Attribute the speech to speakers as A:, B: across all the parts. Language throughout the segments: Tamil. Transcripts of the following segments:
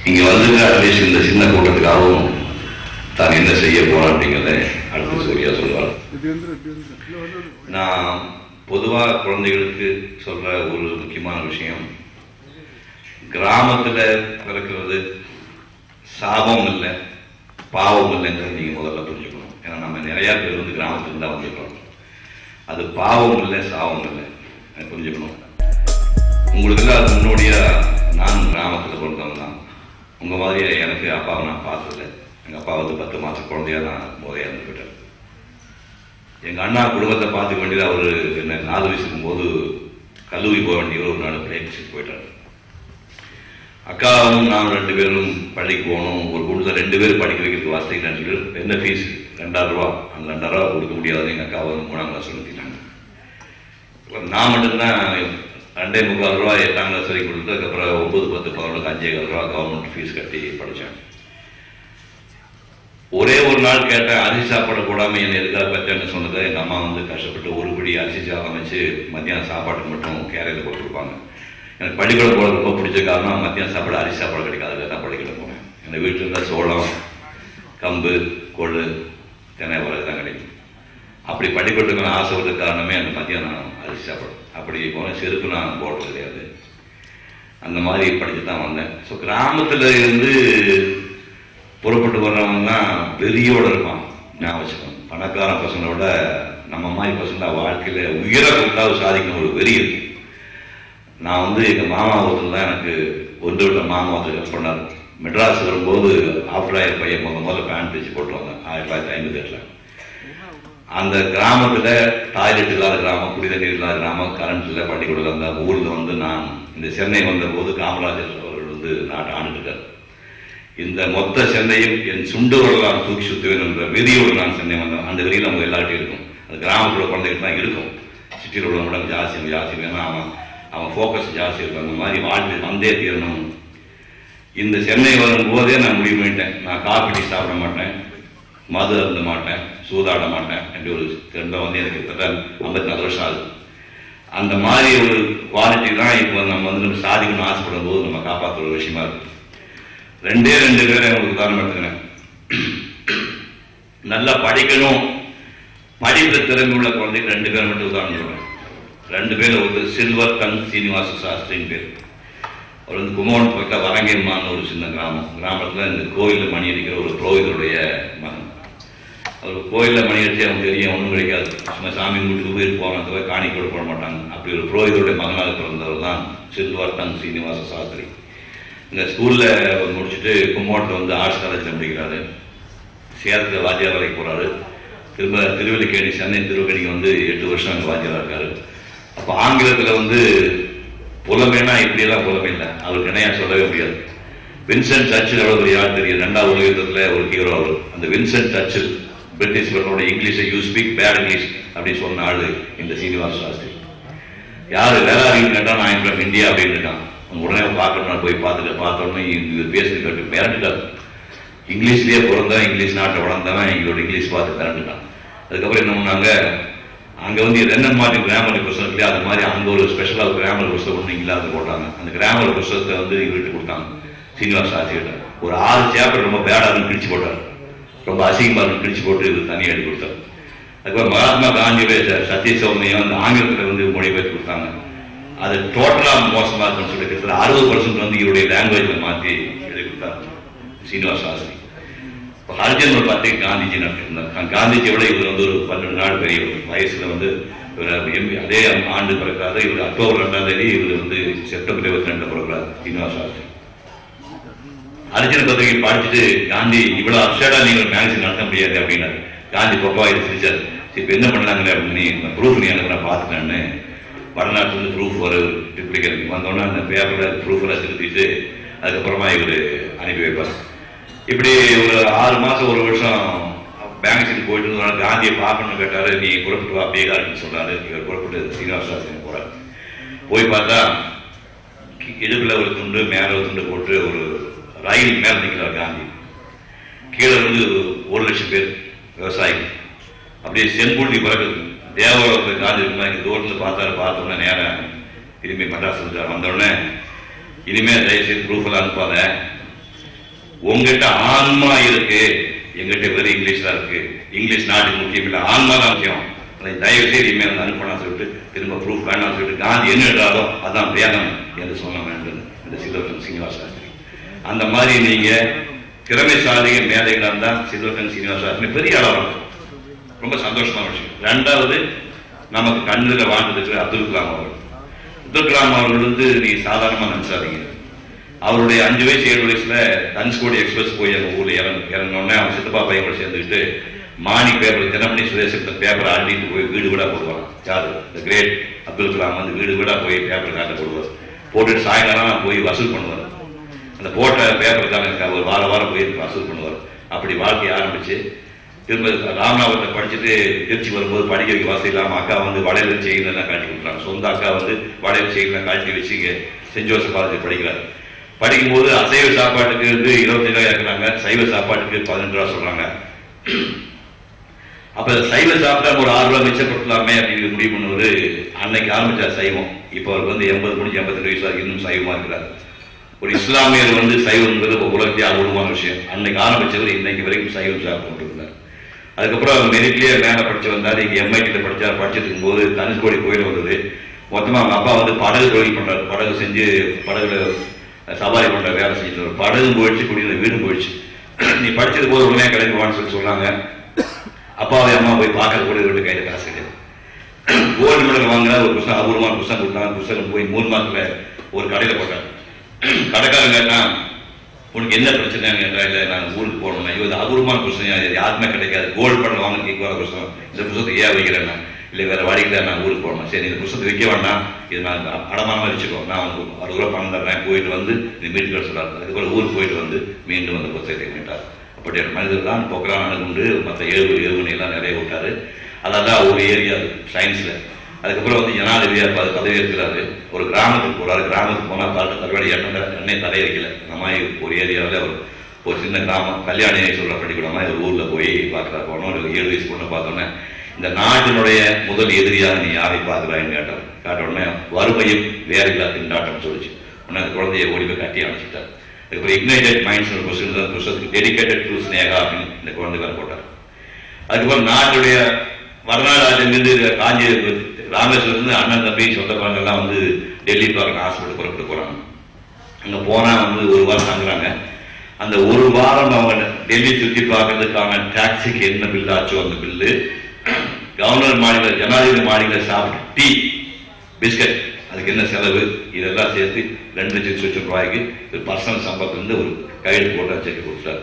A: இங்க வந்து அட்லீஸ்ட் இந்த சின்ன கூட்டத்துக்காகவும் தான் என்ன செய்ய போறோம் அப்படிங்கிறத அடுத்து சூர்யா சொல்லுவார். நான் பொதுவாக குழந்தைகளுக்கு சொல்ற ஒரு முக்கியமான விஷயம், கிராமத்துல பிறக்கிறது சாபம் இல்லை பாவம் இல்லைங்கிறது நீங்க முதல்ல புரிஞ்சுக்கணும். ஏன்னா நம்ம நிறைய பேர் வந்து கிராமத்துல தான் வந்துருக்கோம். அது பாவம் இல்லை சாபம் இல்லை புரிஞ்சுக்கணும். உங்களுக்கு எல்லாம் அது முன்னோடியா நான் கிராமத்துல பிறந்தவன் தான். உங்க மாதிரி எனக்கு அப்பாவை நான் பார்த்ததில்லை. எங்க அப்பா வந்து 10 மாசம் குழந்தையா நான் போதையா இருந்து போயிட்டார். எங்க அண்ணா குடும்பத்தை பார்த்துக்க வேண்டியது அவரு என்ன 4 வயசு இருக்கும்போது கல்லூரி போக வேண்டிய ஒரு நாள் பிளேட் போயிட்டார். அக்காவும் நான் 2 பேரும் பள்ளிக்கு போகணும். ஒரு கூட்டத்தில் 2 பேர் படிக்க வைக்கிறதுக்கு வசதிக்கு என்ன ஃபீஸ் 2000 ரூபா. அந்த 2000 ரூபா கொடுக்க முடியாதுன்னு எங்கள் அக்கா வந்து 3ஆம் கிளாஸ் நிறுத்திட்டாங்க. நான் மட்டும்தான் 2,300 ரூபா 8ஆம் கிளாஸ் வரைக்கும் கொடுத்து அதுக்கப்புறம் 9, 10, 11, 5,000 ரூபா கவர்மெண்ட் ஃபீஸ் கட்டி படித்தேன். ஒரே ஒரு நாள் கேட்டேன், அரிசி சாப்பாடு போடாமல் என்னை எதுக்காக பச்சைன்னு சொன்னதை எங்கள் அம்மா வந்து கஷ்டப்பட்டு ஒரு படி அரிசி சாதம் வச்சு மத்தியானம் சாப்பாட்டுக்கு மட்டும் கேரையில் போட்டு கொடுப்பாங்க. எனக்கு பள்ளிக்கூடம் போகிறது ரொம்ப பிடிச்ச காரணம் மத்தியானம் சாப்பாடு அரிசி சாப்பாடு கிடைக்காது தான் பள்ளிக்கூடம் போனேன். எங்கள் வீட்டில் இருந்தால் சோளம், கம்பு, கொள்ளு, தென்னை வரது தான் கிடைக்கும். அப்படி பள்ளிக்கூடத்துக்கு ஆசைப்படுற காரணமே அந்த மத்தியானம் அரிசி சாப்பாடு. அப்படி போன செருப்பு நான் போடுறது கிடையாது. அந்த மாதிரி படித்து தான் வந்தேன். ஸோ கிராமத்தில் இருந்து புறப்பட்டு வர்றவங்கன்னா வெறியோடு இருப்பான். ஞாபகம் வச்சுக்கணும். பணக்கார பசங்களோட நம்ம மாதிரி பசங்க வாழ்க்கையில் உயர கொண்டாவது சாதிக்கணும் ஒரு வெறி இருக்கு. நான் வந்து எங்கள் மாமா ஒருத்தர் தான் எனக்கு ஒன்று மாமா ஒருத்தர் ஹெல்ப் பண்ணார். மெட்ராஸ் வரும்போது ஆஃப்டர் பையன் முதல்ல பேண்ட் வச்சு போட்டு வந்தேன் 1958. அந்த கிராமத்தில் டாய்லெட் இல்லாத கிராமம், குடி தண்ணீர் இல்லாத கிராமம், கரண்ட் இல்லை, பள்ளிக்கூடம் அந்த ஊரில் வந்து நான் இந்த சென்னை வந்தபோது காமராஜர் அவர்கள் வந்து நாட்டை ஆண்டுட்டார். இந்த மொத்த சென்னையும் என் சுண்டு வரலாம் தூக்கி சுற்றுவேன் என்ற வெறியோடு நான் சென்னை வந்தேன். அந்த வெறியில் அவங்க எல்லார்ட்டையும் இருக்கும். அது கிராமத்தில் குழந்தைகிட்ட தான் இருக்கும். சிட்டியில் உள்ளவங்க ஜாஸ்தி வேணும். அவன் ஃபோக்கஸ் ஜாஸ்தி இருக்கும். அந்த மாதிரி வாழ்க்கை வந்தே தீரணும். இந்த சென்னை வரும்போதே நான் முடிவு பண்ணிட்டேன், நான் காஃபி டீ சாப்பிட மாட்டேன், மது அருந்த மாட்டேன், சூதாட மாட்டேன் என்று ஒரு திரும்ப வந்து எனக்கு கிட்டத்தட்ட 54 வருஷம் ஆகுது. அந்த மாதிரி ஒரு குவாலிட்டி தான் இப்போ நம்ம வந்து நம்ம சாதிக்கணும்னு ஆசைப்படும் போது நம்ம காப்பாற்றுற ஒரு விஷயமா இருக்கு. 2 பேரை உங்களுக்கு உதாரணம் எடுத்துக்கிறேன். நல்லா படிக்கணும், படிப்பு திறமை உள்ள குழந்தைக்கு 2 பேர் மட்டும் உதாரணம் சொல்றேன். 2 பேர் ஒரு சில்வர் கண் சீனிவாச சாஸ்திரின் பேர். அவர் வந்து கும்பகோணம் பக்கம் வரங்கம்மான்னு ஒரு சின்ன கிராமத்தில் இந்த கோயிலில் மணி அடிக்கிற ஒரு புரோகிதருடைய மகன். அவர் கோயிலில் மணி அடிச்சு அவங்க தெரியும், ஒன்றும் கிடைக்காது, சும்மா சாமி வீட்டுக்கு போய் போவாங்க, தவிர காணிக்கோடு போட மாட்டாங்க. அப்படி ஒரு புரோகிதருடைய மகனாக பிறந்தவர் தான் சில்வர் கண் சீனிவாச சாஸ்திரி. இந்த ஸ்கூலில் முடிச்சுட்டு கும்பகோணத்தில் வந்து ஆர்ட்ஸ் காலேஜில் முடிக்கிறாரு. சேலத்தில் வாத்தியார் வேலைக்கு போகிறாரு. திரும்ப திருவல்லிக்கேணி, சென்னை திருவல்லிக்கேணிக்கு வந்து 8 வருஷம் அங்கே வாத்தியாராக இருக்காரு. அப்போ ஆங்கிலத்தில் வந்து புலமைனா இப்படியெல்லாம் புலமை இல்லை, அவருக்கு என்னையா சொல்லவே முடியாது. வின்சென்ட் சர்ச்சில் எவ்வளோ ஒரு யார் தெரியும், 2வது உலக யுத்தத்தில் ஒரு ஹீரோ அவர். அந்த வின்சென்ட் சர்ச்சில் பிரிட்டிஷ்களோட இங்கிலீஷை யூ ஸ்பீக் பேட் இங்கிலீஷ் அப்படி சொன்ன ஆள் இந்த சீனிவாச சாஸ்திரி. யார் வேளாரின்னு கேட்டால் நான் இப்போ இந்தியா அப்படின்னு இருக்கான். உடனே பார்க்கணும், நான் போய் பார்த்தோன்னே இது பேசுறது கேட்டு மிரண்டுட்டார். இங்கிலீஷ்லேயே பிறந்தவன், இங்கிலீஷ் நாட்டை வளர்ந்தவன், எங்களோட இங்கிலீஷ் பார்த்து மிரண்டுட்டான். அதுக்கப்புறம் என்ன பண்ணாங்க, அங்கே வந்து ரென்னன் மார்ட்டின் கிராமர் புஸ்தகம் இல்லையா, அது மாதிரி அங்கே ஒரு ஸ்பெஷலாக கிராமர் புஸ்தகம் ஒன்று இங்கிலாந்து போட்டாங்க. அந்த கிராமர் புஸ்தகத்தை வந்து இவர்கிட்ட கொடுத்தாங்க சீனிவாச சாஸ்திரிகிட்ட. ஒரு 6 சாப்டர் ரொம்ப பேடாக கிழிச்சு போட்டார், ரொம்ப அசிங்கமாக கிழிச்சு போட்டு இது தனியாக அடி கொடுத்தார். அதுக்கப்புறம் மகாத்மா காந்தியுடைய சத்திய சௌமியம் அந்த ஆங்கிலத்தில் வந்து மொழிபெயர்த்து கொடுத்தாங்க. அது டோட்டலாக மோசமாக இருக்குன்னு சொல்லி கிட்டத்தட்ட 60% வந்து இவருடைய லாங்குவேஜில் மாற்றி எழுதி கொடுத்தார் சீனிவாச சாஸ்திரி. இப்போ ஹரிஜன் பார்த்து காந்திஜி நடத்திருந்தார். காந்திஜியோட இவர் வந்து ஒரு 12 நாள் பெரிய வயசுல வந்து இவர் அதே ஆண்டு பிறக்காத இவர் அக்டோபர் 2ஆம் தேதி, இவர் வந்து செப்டம்பர் 22 பிறக்கிறார் சீனிவாச சாஸ்திரி. ஹரிஜன் பத்திரிகை படிச்சுட்டு காந்தி இவ்வளோ அப்சேடா நீங்கள் மேகசின் நடத்த முடியாது அப்படின்னாரு. காந்தி பப்பா இது சிரிச்சார். இப்போ என்ன பண்ணலாங்களே அப்படின்னு, ப்ரூஃப் நீ எனக்கு நான் பார்த்துட்டேன்னு வடநாட்டிலிருந்து ப்ரூஃப் டிப்ளிகேட் வந்தோடனே அந்த பேப்பரில் ப்ரூஃபெல்லாம் திருத்திட்டு அதுக்கப்புறமா இவர் அனுப்பி வைப்பார். இப்படி ஒரு 6 மாதம் 1 வருஷம் மேகசின் போயிட்டு இருந்தோம்னா காந்தியை பார்க்கணும்னு கேட்டார். நீ புறப்பட்டு வா பேகாருன்னு சொன்னார். இவர் புறப்பட்டு சீனிவாச சாஸ்திரி போகிறார். போய் பார்த்தா இடுப்பில் ஒரு துண்டு மேலே ஒரு துண்டு போட்டு ஒரு ரயில் மேலே நிற்கிறார் காந்தி. கீழே வந்து 1 லட்சம் பேர் விவசாயிகள். அப்படியே செம்பூட்டி பிறகுது தேவலோகத்தை காந்தி இருக்குமா, இங்கே தூரத்தில் பார்த்தோன்னே நேரம் திரும்பி மெட்ராஸ் வந்தார். வந்தோடனே இனிமேல் தயவுசெய்து ப்ரூஃப் எல்லாம் அனுப்பாத. உங்ககிட்ட ஆன்மா இருக்கு, எங்கிட்ட வெறும் இங்கிலீஷ் தான் இருக்கு. இங்கிலீஷ் நாட்டுக்கு முக்கியம் இல்லை, ஆன்மா தான் முக்கியம். அதை தயவுசெய்து இனிமேல் அனுப்பணும் சொல்லிட்டு திரும்ப ப்ரூஃப் வேண்டாம் சொல்லிட்டு காந்தி என்ன எழுதாரோ அதான் வேதம் என்று சொன்ன வேண்டும் இந்த சில்வர்டன் சீனிவாச சாஸ்திரி. அந்த மாதிரி நீங்க திறமைசாலிக மேதைகளாக இருந்தால் சில்வர்டன் சீனிவாச சாஸ்திரி பெரிய அளவாக ரொம்ப சந்தோஷமான விஷயம். ரெண்டாவது, நமக்கு கண்ணில் வாழ்ந்துட்டு அப்துல் கலாம் அவர்கள். அப்துல் கலாம் அவர்கள் வந்து நீ சாதாரணமாக நினைச்சாதீங்க. அவருடைய 5 வயசு 7 வயசுல தனுஷ்கோடி எக்ஸ்பிரஸ் போய் எங்கள் ஊரில் இறங்கினோடனே அவன் சித்தப்பா பையன் கூட சேர்ந்துக்கிட்டு மார்னிங் பேப்பர் தினமணி சுதேசத்தை பேப்பரை அள்ளிட்டு போய் வீடு வீடாக போடுவாங்க. யாரு? இந்த கிரேட் அப்துல் கலாம் வந்து வீடு வீடாக போய் பேப்பர் காட்ட போடுவார். போட்டுட்டு சாயங்காலம் போய் வசூல் பண்ணுவார். அந்த போட்ட பேப்பருக்கான ஒரு வாரம் போய் வசூல் பண்ணுவார். அப்படி வாழ்க்கையை ஆரம்பிச்சு திரும்ப ராமநாதத்தை படிச்சுட்டு திருச்சி வரும்போது படிக்க வைக்க வசதி இல்லாமல் அக்கா வந்து வளையல் செய்யலாம் காட்டி கொடுக்குறாங்க. சொந்த அக்கா வந்து வளையல் செய்யலாம் காட்டி வச்சு இங்கே சென்ட் ஜோசப் காலேஜ் படிக்கிறார். படிக்கும்போது அசைவ சாப்பாட்டுக்கு வந்து 25 ரூபாய் இறக்குறாங்க, சைவ சாப்பாட்டுக்கு 18 ரூபா சொல்றாங்க. அப்ப சைவ சாப்பிட்டா ஒரு 6 ரூபாய் மிச்சப்படலாமே அப்படின்னு முடிவு பண்ணுவது அன்னைக்கு ஆரம்பிச்ச சைவம். இப்போ அவருக்கு வந்து 80 முடிஞ்சு 82 வயசு இன்னும் சைவமா இருக்கிறார். ஒரு இஸ்லாமியர் வந்து சைவம்ங்கிறது உலகத்தையே அற்புதமான விஷயம். அன்னைக்கு ஆரம்பிச்சவர் இன்னைக்கு வரைக்கும் சைவம் சாப்பிட்டு இருந்தார். அதுக்கப்புறம் மெரிட்லேயே மேலே படிச்சு வந்தார். இங்கே எம்ஐடியில் படித்தார். படிச்சுட்டு இருக்கும்போது தனுஷ்கோடி கோயில் வந்தது. மொத்தமாக அவங்க அப்பா வந்து படகு தொழில் பண்ணுறாரு. படகு செஞ்சு படகுல சவாரி பண்ணுற வேலை செஞ்சுட்டு படகு போயிடுச்சு, குடியிருந்த வீடும் போயிடுச்சு. நீ படிச்சது போது உடனே கிடைக்குவான்னு சொல்லி சொன்னாங்க. அப்பாவை அம்மா போய் பார்க்கறது கூட வீட்டு கையில் காசு கிடையாது. கோல்டு மெடல் வாங்கினா ஒரு புத்தகம் அபூர்வமான புத்தகம் கொடுத்தாங்க. புத்தகம் போய் 3 மாதத்தில் ஒரு கடையில் போட்டாங்க. கடைக்காரங்க கேட்டான், உனக்கு என்ன பிரச்சனைன்னு கேட்டா, இல்லை நான் ஊருக்கு போகணும். ஐயோ இது அபூர்வமான புத்தகம், அது யாருமே கிடைக்காது. கோல்டு மெடல் வாங்க கேட்குற புத்தகம், இந்த புத்தகத்தை ஏன் வைக்கிறேன்னா, இல்லை வேற வாடிக்கையில் நான் ஊருக்கு போகணும். சரி இந்த புத்தகத்தை விற்க வேண்டாம், இது நான் அடமானமாக வச்சுக்கோ, நான் உங்களுக்கு 60 ரூபா பணம் தர்றேன், போயிட்டு வந்து இது மீட்டு சொல்றாரு. அதுக்கப்புறம் ஊருக்கு போயிட்டு வந்து மீண்டும் அந்த புத்தகத்தை மீட்டார். அப்படியே மனிதர் தான் பொக்கரான உண்டு. மற்ற ஏவுகணை எல்லாம் நிறைய விட்டாரு. அதான் ஒரு ஏரியா சயின்ஸ்ல. அதுக்கப்புறம் வந்து ஜனாதிபதியா பதவி இருக்கிறாரு. ஒரு கிராமத்துக்கு போறாரு. கிராமத்துக்கு போனால் பார்த்து தள்ளுவாடி எண்ணெய் தடை வைக்கல. அந்த மாதிரி ஒரு ஏரியாவில் ஒரு சின்ன கிராமம் கல்யாணி சொல்ற படிக்கூடாம ஒரு ஊர்ல போய் பார்க்குறாரு. போனோம் ஒரு 7 வயசு பொண்ணை பார்த்தோன்னே, இந்த நாட்டினுடைய முதல் எதிரியாக நீ யாரை பார்க்குறான்னு கேட்டார். காட்ட உடனே வறுமையும் வேற இல்லா திண்டாட்டம் சொல்லிச்சு. உடனே அந்த குழந்தைய ஓடி போய் கட்டி அணைச்சிட்டார். அதுக்கப்புறம் இக்னைட்டட் மைண்ட்ஸ் ஒரு புத்தகத்துக்கு டெடிகேட்டட் டு ஸ்னேகா அப்படின்னு இந்த குழந்தை வேற போட்டார். அதுக்கப்புறம் நாட்டுடைய வடநாடாஜிலிருந்து காஞ்சி ராமேஸ்வரத்துலேருந்து அண்ணன் தம்பி சொந்தக்காரங்கெல்லாம் வந்து டெல்லி பார்க்க ஆசைப்பட்டு புறப்பட்டு போகிறாங்க. அங்கே போனால் வந்து 1 வாரம் தங்குறாங்க. அந்த 1 வாரம் அவங்க டெல்லி சுற்றி பார்க்கறதுக்கான டாக்ஸிக்கு என்ன பில் ஆச்சோ அந்த பில்லு, கவர்னர் மாநில ஜனாதிபதி மாநில சாப்பிட்டு டீ பிஸ்கட் அதுக்கு என்ன செலவு, இதெல்லாம் சேர்த்து 2,00,000 ரூபாய்க்கு பர்சனல் சம்பளத்துலேருந்து ஒரு கைடு போட்டு செக் கொடுத்தாரு.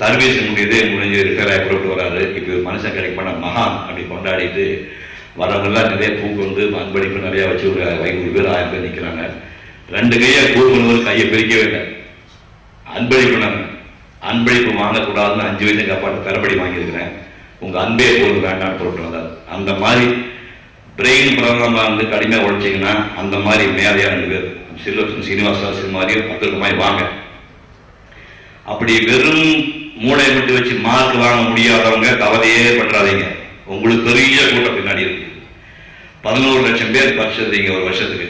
A: சர்வீஸ் முடிஞ்சு ரிட்டையர் ஆகி புறப்பட்டு வராரு. இப்போ மனுஷன் கிடைக்கப்பட மகான் அப்படி கொண்டாடிட்டு வரவங்கெல்லாம் நிறைய பூக்கு வந்து அன்பளிப்பு நிறையா வச்சு ஒரு 500 பேர் 1000 பேர் நிற்கிறாங்க. 2 கையை கூப்பிடும்போது கையை பிரிக்கவே இல்லை. அன்பளிப்பு அன்பளிப்பு வாங்கக்கூடாதுன்னு 5 வயசு காப்பாட்டு தரப்படி வாங்கியிருக்கிறேன். உங்க அன்பே போது வேண்டாம்னு புறப்பட்டு வந்தார். அந்த மாதிரி பிரெயின் பிரபலமாக இருந்து கடுமையாக உழைச்சிங்கன்னா அந்த மாதிரி மேதையா 2 பேர் சில்வர்டன் சீனிவாச மாதிரியும் அப்துல் மாதிரி வாங்க. அப்படி வெறும் மூளை விட்டு வச்சு மார்க் வாங்க முடியாதவங்க கவலையே பண்றாதீங்க. உங்களுக்கு பெரிய கூட்டம் பின்னாடி இருக்கு. 11 லட்சம் பேர் பரிசீலிங்க ஒரு வருஷத்துக்கு.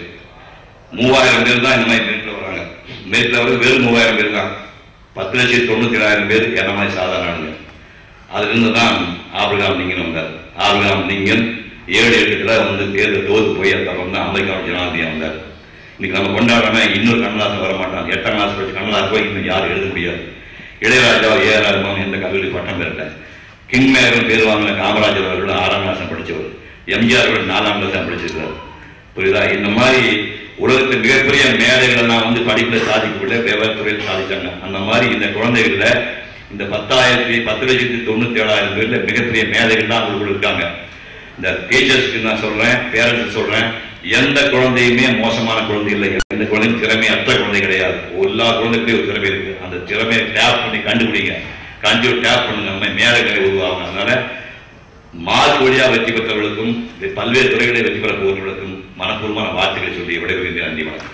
A: 3000 பேர் தான் இந்த மாதிரி மெரிட்ல வராங்க. மெரிட்ல வந்து வெறும் 3000 பேர் தான். 10,97,000 பேர் என்ன மாதிரி சாதாரண. அதுலேருந்து தான் ஆபிரகாம் லிங்கன் வந்தார். ஆபிரகாம் லிங்கன் 7-8 வந்து தேர்தல் தோது போய் அப்புறம் தான் அமெரிக்காவோட ஜனாதிபதியாக வந்தார். இன்னைக்கு நம்ம கொண்டாடாம இன்னொரு கண்ணதாசன் வரமாட்டான். 8ஆம் கிளாஸ் படிச்சு கண்ணதாசன் போய் இன்னும் யாரும் எழுத முடியாது. இளையராஜா ஏஆர் ரஹ்மான் எந்த கல்லூரி பட்டம் பெறல. கிங்மேகர் பேர் வாங்கின காமராஜர் அவர்கள் 6ஆம் கிளாஸ் படித்தவர். எம்ஜிஆர் அவர்கள் 4ஆம் கிளாஸ் படிச்சிருக்கிறார். புரியுதா? இந்த மாதிரி உலகத்தில் மிகப்பெரிய மேதைகள் எல்லாம் வந்து படிப்பில் சாதிக்கக்கூடிய வெவ்வேறு துறையில் சாதிச்சாங்க. அந்த மாதிரி இந்த குழந்தைகள இந்த 10,97,000 பேர்ல மிகப்பெரிய மேதைகள் தான் அவங்களுக்கு இருக்காங்க. இந்த டீச்சர்ஸ்க்கு நான் சொல்றேன், பேரண்ட்ஸ் சொல்றேன், எந்த குழந்தையுமே மோசமான குழந்தை இல்லை. எந்த குழந்தையும் திறமையற்ற குழந்தை கிடையாது. எல்லா குழந்தைக்குமே ஒரு திறமை இருக்கு. அந்த திறமையை டேப் பண்ணி கண்டுபிடிங்க. டேப் பண்ணுங்க. நம்ம மேதைகளை உருவாங்க. அதனால மார்க் வழியா வெற்றி பெற்றவர்களுக்கும் பல்வேறு துறைகளை வெற்றி பெற போகிறவர்களுக்கும் மனப்பூர்வமான வாழ்த்துக்களை சொல்லி விடைபெறுகிறேன். நன்றி, வணக்கம்.